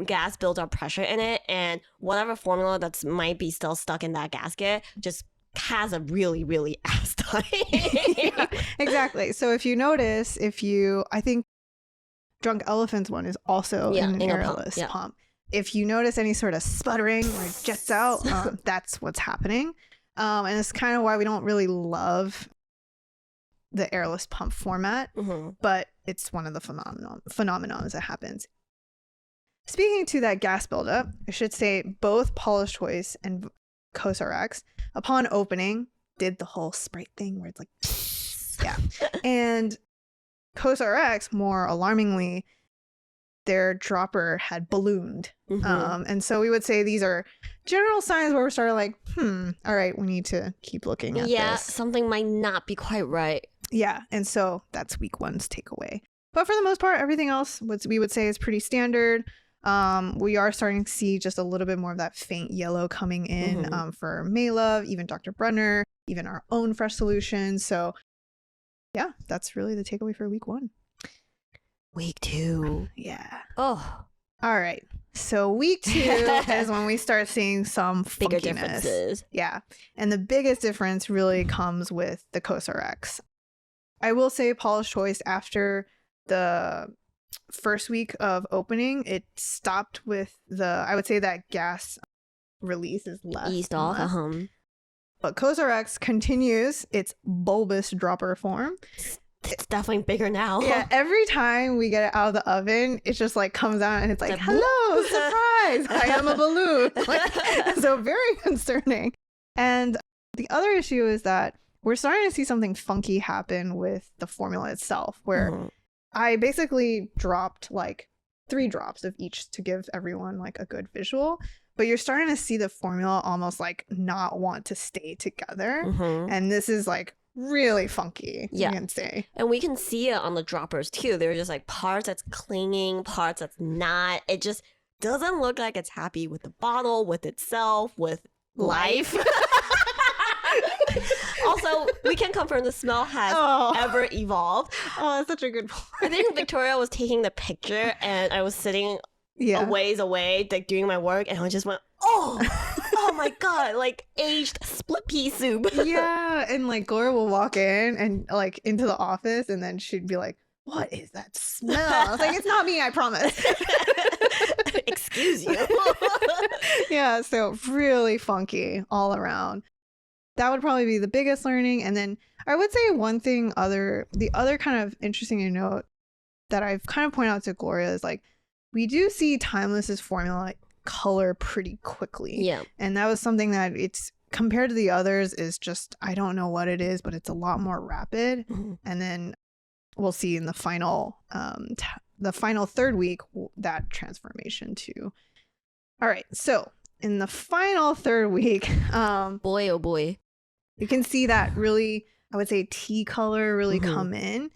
gas builds up pressure in it, and whatever formula that's might be still stuck in that gasket just has a really, really ass time. Yeah, exactly. So if you notice, I think Drunk Elephant's one is also an airless pump. If you notice any sort of sputtering or it jets out, that's what's happening. And it's kind of why we don't really love the airless pump format, but it's one of the phenomenons that happens. Speaking to that gas buildup, I should say both Paula's Choice and COSRX, upon opening, did the whole Sprite thing where it's like, yeah. And COSRX, more alarmingly, their dropper had ballooned. And so we would say these are general signs where we're sort of like, all right, we need to keep looking at this. Yeah, something might not be quite right. Yeah, and so that's week 1's takeaway. But for the most part, everything else, we would say is pretty standard. We are starting to see just a little bit more of that faint yellow coming in for Maylove, even Dr. Brenner, even our own Fresh Solutions. So yeah, that's really the takeaway for week 1. Week 2. Yeah. Oh. All right. So week 2 is when we start seeing some bigger funkiness. differences. Yeah. And the biggest difference really comes with the COSRX. I will say Paula's Choice, after the first week of opening, it stopped with I would say that gas release is less. Eased off. But COSRX continues its bulbous dropper form. It's definitely bigger now. Yeah, every time we get it out of the oven, it just like comes out and it's like, hello, surprise, I am a balloon. So very concerning. And the other issue is that we're starting to see something funky happen with the formula itself, where I basically dropped like 3 drops of each to give everyone like a good visual. but you're starting to see the formula almost like not want to stay together. And this is like really funky, you can say. And we can see it on the droppers too. There are just like parts that's clinging, parts that's not. It just doesn't look like it's happy with the bottle, with itself, with life. Also, we can confirm the smell has ever evolved. Oh, that's such a good point. I think Victoria was taking the picture and I was sitting a ways away, like doing my work, and I just went, oh my god, like aged split pea soup. Yeah, and like Gloria will walk in and like into the office, and then she'd be like, "What is that smell?" I was like, "It's not me, I promise." Excuse you. Yeah, so really funky all around. That would probably be the biggest learning. And then I would say one thing the other kind of interesting to note that I've kind of pointed out to Gloria is like, we do see Timeless's formula color pretty quickly. Yeah. And that was something that it's compared to the others is just, I don't know what it is, but it's a lot more rapid. And then we'll see in the final third week that transformation too. All right, so in the final third week, boy oh boy, you can see that really, I would say, tea color really come in.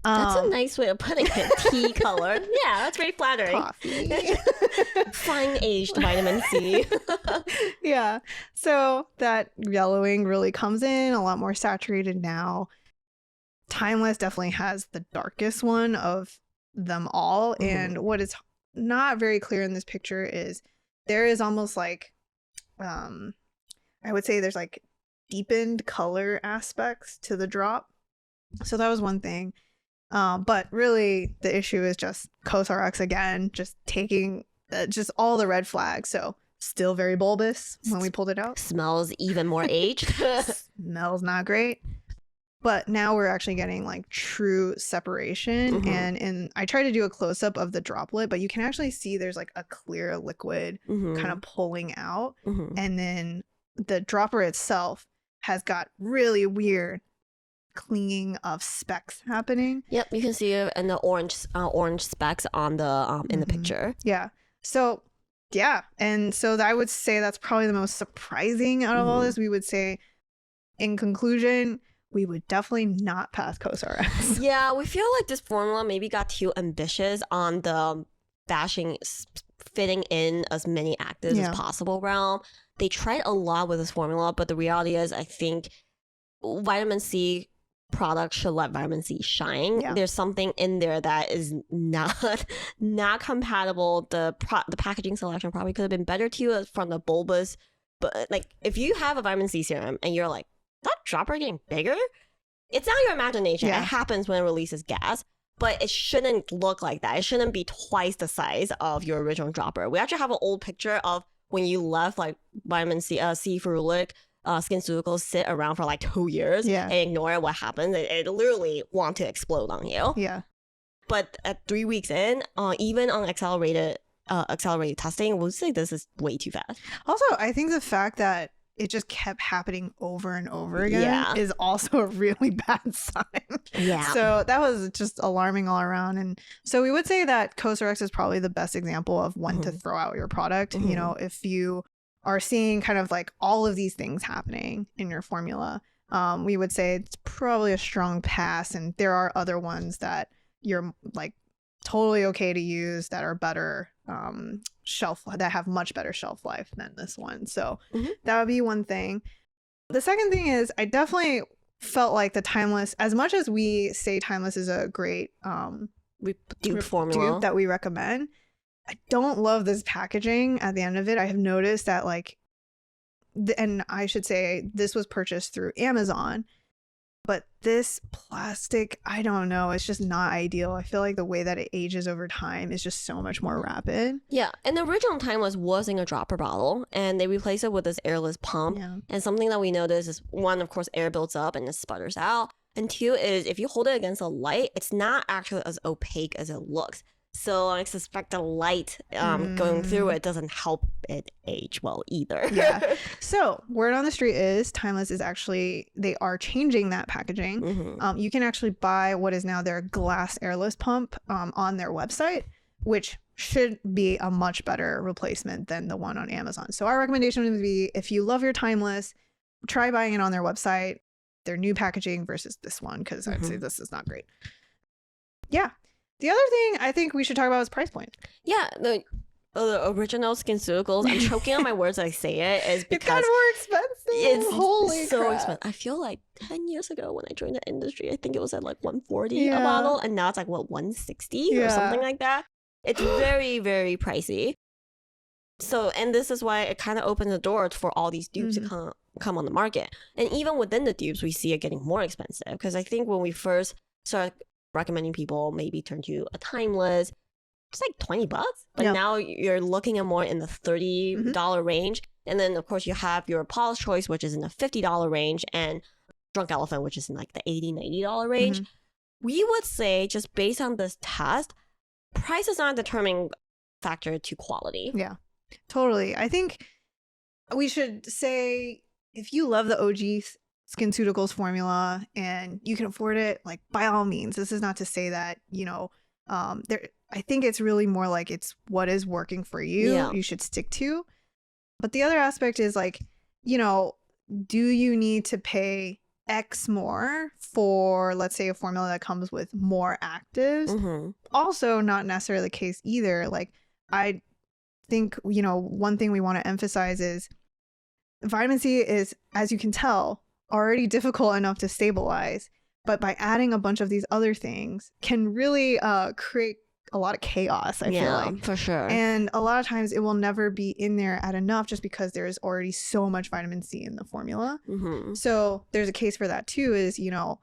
That's a nice way of putting it. Tea color. Yeah, that's very flattering. Coffee. Fine aged vitamin C. Yeah. So that yellowing really comes in, a lot more saturated now. Timeless definitely has the darkest one of them all. And what is not very clear in this picture is there is almost like, I would say there's like deepened color aspects to the drop. So that was one thing. But really the issue is just CosRx again, just taking just all the red flags. So still very bulbous when we pulled it out. Smells even more aged. Smells not great. But now we're actually getting like true separation. And I tried to do a close up of the droplet, but you can actually see there's like a clear liquid kind of pulling out. And then the dropper itself has got really weird clinging of specks happening. Yep, you can see it in the orange specks on the in the picture. Yeah. So yeah, and so I would say that's probably the most surprising out of all this. We would say, in conclusion, we would definitely not pass CosRx. Yeah, we feel like this formula maybe got too ambitious on the fitting in as many actives as possible realm. They tried a lot with this formula, but the reality is, I think vitamin C products should let vitamin C shine. There's something in there that is not compatible. The packaging selection probably could have been better too from the bulbous. But like, if you have a vitamin C serum and you're like, that dropper getting bigger, it's not your imagination. It happens when it releases gas, but it shouldn't look like that. It shouldn't be twice the size of your original dropper. We actually have an old picture of when you left like vitamin C, C Ferulic Skinceuticals sit around for like 2 years and ignore what happens. It literally want to explode on you. Yeah. But at 3 weeks in, even on accelerated testing, we'll say this is way too fast. Also, I think the fact that it just kept happening over and over again is also a really bad sign. Yeah. So that was just alarming all around. And so we would say that CosRx is probably the best example of when to throw out your product. You know, if you are seeing kind of like all of these things happening in your formula, we would say it's probably a strong pass. And there are other ones that you're like totally okay to use that are better that have much better shelf life than this one. So that would be one thing. The second thing is I definitely felt like the Timeless, as much as we say Timeless is a great dupe formula dupe that we recommend, I don't love this packaging at the end of it. I have noticed that like, and I should say this was purchased through Amazon, but this plastic, I don't know, it's just not ideal. I feel like the way that it ages over time is just so much more rapid. Yeah, and the original Timeless was in a dropper bottle, and they replaced it with this airless pump. And something that we noticed is, one, of course, air builds up and it sputters out. And two is, if you hold it against a light, it's not actually as opaque as it looks. So I suspect the light going through it doesn't help it age well either. Yeah. So word on the street is Timeless is actually, they are changing that packaging. You can actually buy what is now their glass airless pump on their website, which should be a much better replacement than the one on Amazon. So our recommendation would be, if you love your Timeless, try buying it on their website, their new packaging versus this one, because I'd say this is not great. Yeah. The other thing I think we should talk about is price point. Yeah, the original Skinceuticals, I'm choking on my words as I say it, is because it's kind of more expensive. It's Holy so crap. expensive. I feel like 10 years ago when I joined the industry, I think it was at like $140 a bottle, and now it's like, what, $160 or something like that? It's very, very pricey. So, and this is why it kind of opened the door for all these dupes to come on the market. And even within the dupes, we see it getting more expensive. Because I think when we first started recommending people maybe turn to a Timeless, it's like $20. But now you're looking at more in the $30 range. And then, of course, you have your Paula's Choice, which is in the $50 range, and Drunk Elephant, which is in like the $80, $90 range. We would say, just based on this test, price is not a determining factor to quality. Yeah, totally. I think we should say, if you love the OG Skinceuticals formula and you can afford it, like, by all means. This is not to say that, you know, I think it's really more like it's what is working for you, you should stick to. But the other aspect is, like, you know, do you need to pay X more for, let's say, a formula that comes with more actives? Also not necessarily the case either. Like, I think, you know, one thing we want to emphasize is vitamin C is, as you can tell, already difficult enough to stabilize, but by adding a bunch of these other things can really create a lot of chaos, I feel like. For sure. And a lot of times it will never be in there at enough just because there's already so much vitamin C in the formula. So there's a case for that too, is, you know,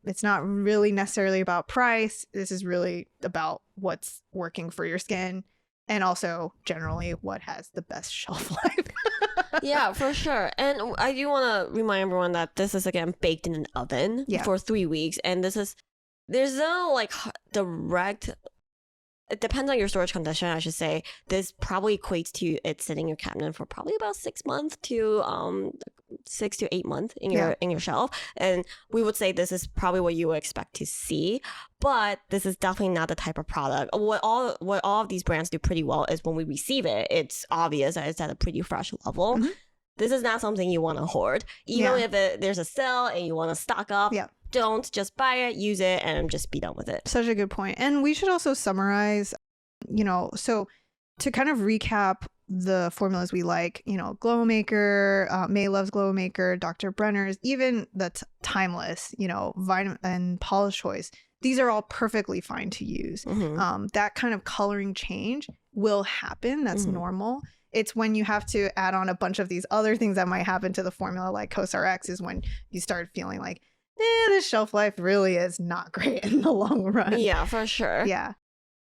it's not really necessarily about price. This is really about what's working for your skin, and also generally what has the best shelf life. Yeah, for sure. And I do want to remind everyone that this is, again, baked in an oven for 3 weeks. And there's no like direct, it depends on your storage condition, I should say. This probably equates to it sitting in your cabinet for probably about 6 months to 6 to 8 months in your shelf. And we would say this is probably what you would expect to see, but this is definitely not the type of product. What all of these brands do pretty well is when we receive it, it's obvious that it's at a pretty fresh level. This is not something you want to hoard. Even if there's a sale and you want to stock up, don't just buy it, use it, and just be done with it. Such a good point. And we should also summarize, you know, so to kind of recap the formulas we like, you know, Glow Maker, May loves Glow Maker, Dr. Brenner's, even the Timeless, you know, Vitamin and Paula's Choice. These are all perfectly fine to use. That kind of coloring change will happen. That's normal. It's when you have to add on a bunch of these other things that might happen to the formula, like CosRX, is when you start feeling like, this shelf life really is not great in the long run. Yeah, for sure. Yeah.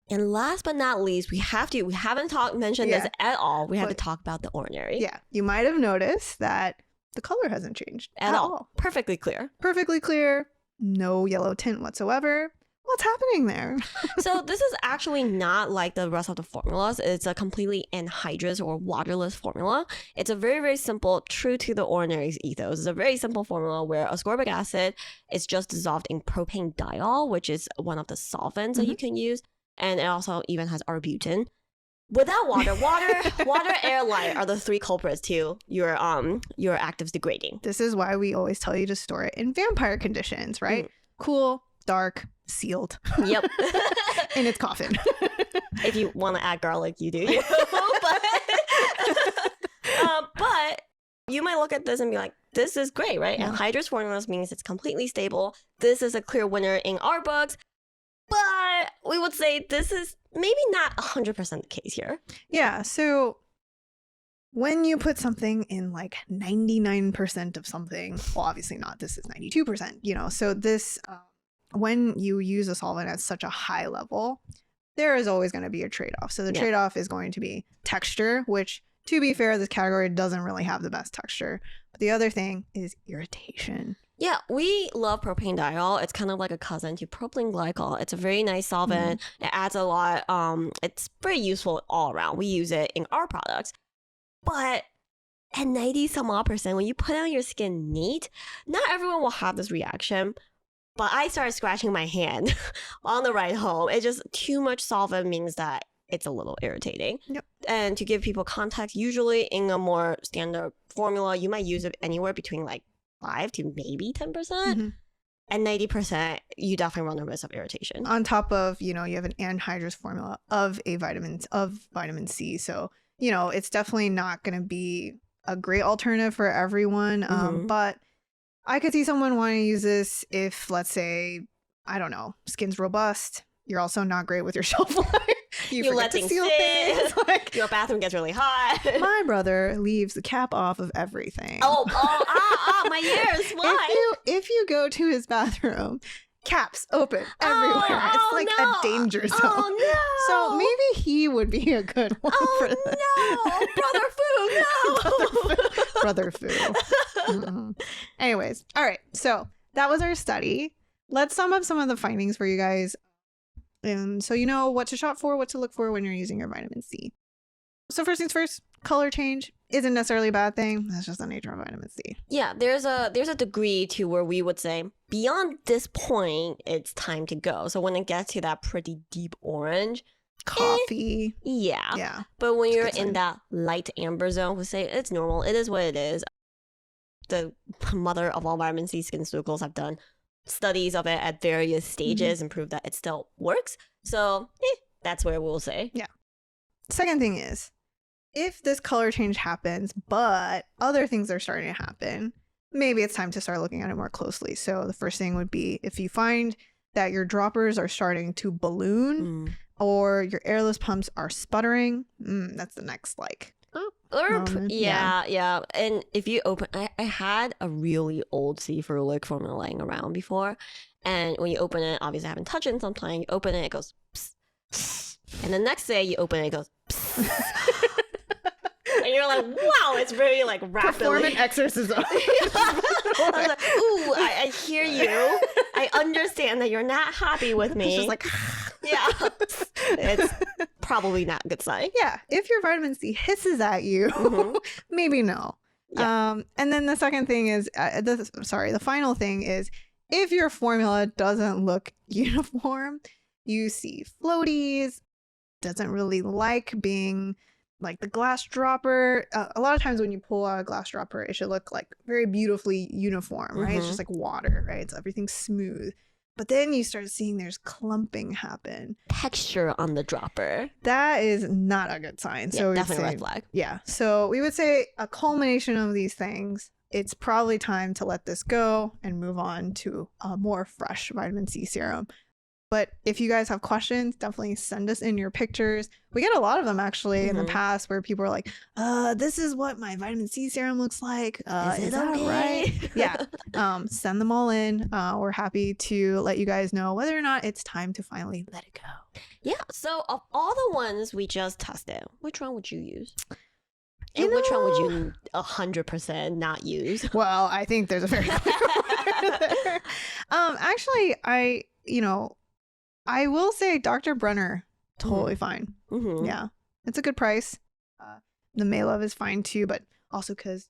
And last but not least, we haven't mentioned this at all. We have to talk about The Ordinary. Yeah. You might have noticed that the color hasn't changed at all. Perfectly clear. Perfectly clear. No yellow tint whatsoever. What's happening there? So this is actually not like the rest of the formulas. It's a completely anhydrous or waterless formula. It's a very, very simple, true to The Ordinary's ethos. It's a very simple formula where ascorbic acid is just dissolved in propane diol, which is one of the solvents that you can use. And it also even has arbutin. Without water, air, light are the three culprits to your actives degrading. This is why we always tell you to store it in vampire conditions, right? Cool, dark, sealed. Yep. In its coffin. If you want to add garlic, you do. But you might look at this and be like, this is great, right? And anhydrous formulas means it's completely stable. This is a clear winner in our books. But we would say this is maybe not 100% the case here. Yeah, so when you put something in like 99% of something, well, obviously not, this is 92%, you know, so this, when you use a solvent at such a high level, there is always going to be a trade-off. So the trade-off is going to be texture, which, to be fair, this category doesn't really have the best texture. But the other thing is irritation. Yeah, we love propane diol. It's kind of like a cousin to propylene glycol. It's a very nice solvent. It adds a lot. It's very useful all around. We use it in our products. But at 90-some-odd%, when you put it on your skin neat, not everyone will have this reaction. But I started scratching my hand on the ride home. It's just too much solvent means that it's a little irritating. Yep. And to give people context, usually in a more standard formula, you might use it anywhere between like 5 to maybe 10%. Mhm. And 90%, you definitely run the risk of irritation. On top of, you have an anhydrous formula of vitamin C. So, it's definitely not going to be a great alternative for everyone. Mhm. But I could see someone wanting to use this if, let's say, I don't know, skin's robust. You're also not great with your shelf life. You You forget let to things seal sit. things. Like, Your bathroom gets really hot. my brother leaves the cap off of everything. My ears. Why? If you go to his bathroom, caps open everywhere. It's like no. a danger zone. Oh, no. So maybe he would be a good one for this. No. Brother Fu, no. Brother Fu. Anyways, all right. So that was our study. Let's sum up some of the findings for you guys. So you know what to shop for, what to look for when you're using your vitamin C. So first things first, color change isn't necessarily a bad thing. That's just the nature of vitamin C. Yeah, there's a degree to where we would say beyond this point, it's time to go. So when it gets to that pretty deep orange, Coffee. yeah. Yeah. But when It's a you're good sign. in that light amber zone, we say it's normal. It is what it is. The mother of all vitamin C Skinceuticals have done studies of it at various stages and proved that it still works. So that's where we'll say. Second thing is, if this color change happens, but other things are starting to happen, maybe it's time to start looking at it more closely. So the first thing would be if you find that your droppers are starting to balloon or your airless pumps are sputtering, that's the next moment. Yeah. And if you open, I had a really old C Ferulic formula laying around before. And when you open it, obviously I haven't touched it in some time. You open it, it goes psst. And the next day you open it, it goes psst. And you're like, wow, it's very like rapidly. Perform an exorcism. I was like, ooh, I hear you. I understand that you're not happy with me. It's just like, yeah. It's probably not a good sign. yeah, if your vitamin C hisses at you, maybe no. Yeah. And then the second thing is, the final thing is, if your formula doesn't look uniform, you see floaties, doesn't really like being like the glass dropper. A lot of times when you pull out a glass dropper, it should look like very beautifully uniform, right? It's just like water, right? So everything's smooth. But then you start seeing there's clumping happen. Texture on the dropper. That is not a good sign. Yeah, So we'd definitely say, red flag. yeah. So we would say a culmination of these things, it's probably time to let this go and move on to a more fresh vitamin C serum. But if you guys have questions, definitely send us in your pictures. We get a lot of them actually in the past where people are like, this is what my vitamin C serum looks like. Is that right? Yeah. Send them all in. We're happy to let you guys know whether or not it's time to finally let it go. Yeah. So of all the ones we just tested, which one would you use? You And which one would know- you 100% not use? Well, I think there's a very clear winner there. Actually, I will say Dr. Brenner, totally fine. Mm-hmm. Yeah, it's a good price. The Maylove is fine too, but also because,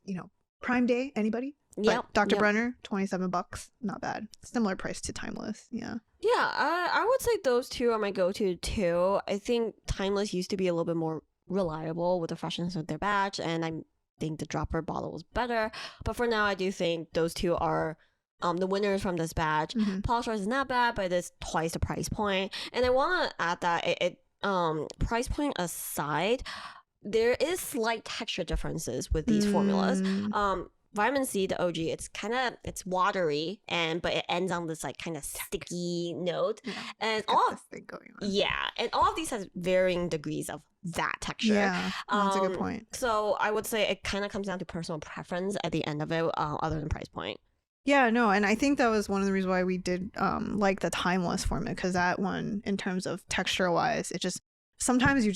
Prime Day, anybody? Yeah. But Dr. Brenner, $27, not bad. Similar price to Timeless. Yeah. Yeah, I would say those two are my go-to too. I think Timeless used to be a little bit more reliable with the freshness of their batch, and I think the dropper bottle was better. But for now, I do think those two are the winners from this batch. Polisher is not bad, but it's twice the price point. And I want to add that it price point aside, there is slight texture differences with these formulas. Vitamin C, the OG, it's watery, but it ends on this like kind of sticky note. Yeah. And Got all this thing going on. and all of these has varying degrees of that texture. Yeah, that's a good point. So I would say it kind of comes down to personal preference at the end of it, other than price point. Yeah, no, and I think that was one of the reasons why we did like the Timeless formula, because that one, in terms of texture wise, it just sometimes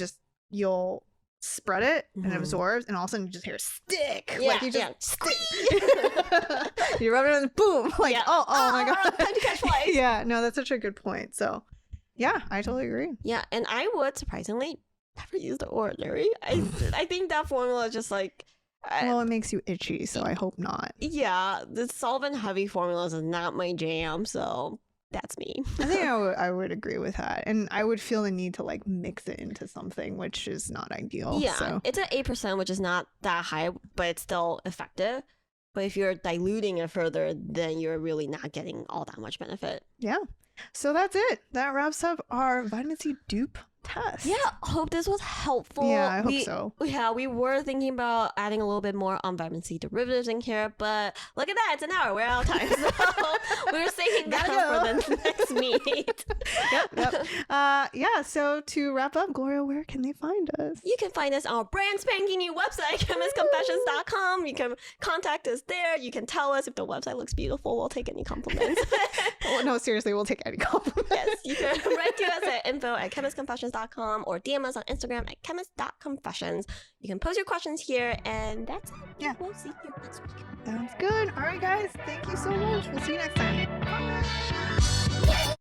you'll spread it and it absorbs, and all of a sudden you just hear stick. Like you just stick. You rub it and boom. Like oh my god. Time to catch flies. Yeah, no, that's such a good point. So yeah, I totally agree. Yeah, and I would surprisingly never use the ordinary. I think that formula is just like. Well, it makes you itchy, so I hope not. Yeah, the solvent heavy formulas is not my jam, so That's me. I think I would agree with that. And I would feel the need to like mix it into something, which is not ideal. Yeah, So. it's at 8%, which is not that high, but it's still effective. But if you're diluting it further, then you're really not getting all that much benefit. Yeah. So that's it. That wraps up our vitamin C dupe test. Yeah, hope this was helpful. Yeah, I hope so. Yeah, we were thinking about adding a little bit more on vitamin C derivatives in here, but look at that, it's an hour. We're out of time. So we're saving that for the next meet. Yep. Yeah, so to wrap up, Gloria, where can they find us? You can find us on our brand spanking new website, chemistconfessions.com. You can contact us there. You can tell us if the website looks beautiful. We'll take any compliments. Oh, no, seriously, we'll take any compliments. Yes, you can write to us at info@chemistconfessions.com or DM us on Instagram at chemist.confessions. You can post your questions here, and that's it. Yeah. We'll see you next week. Sounds good. All right, guys. Thank you so much. We'll see you next time. Bye.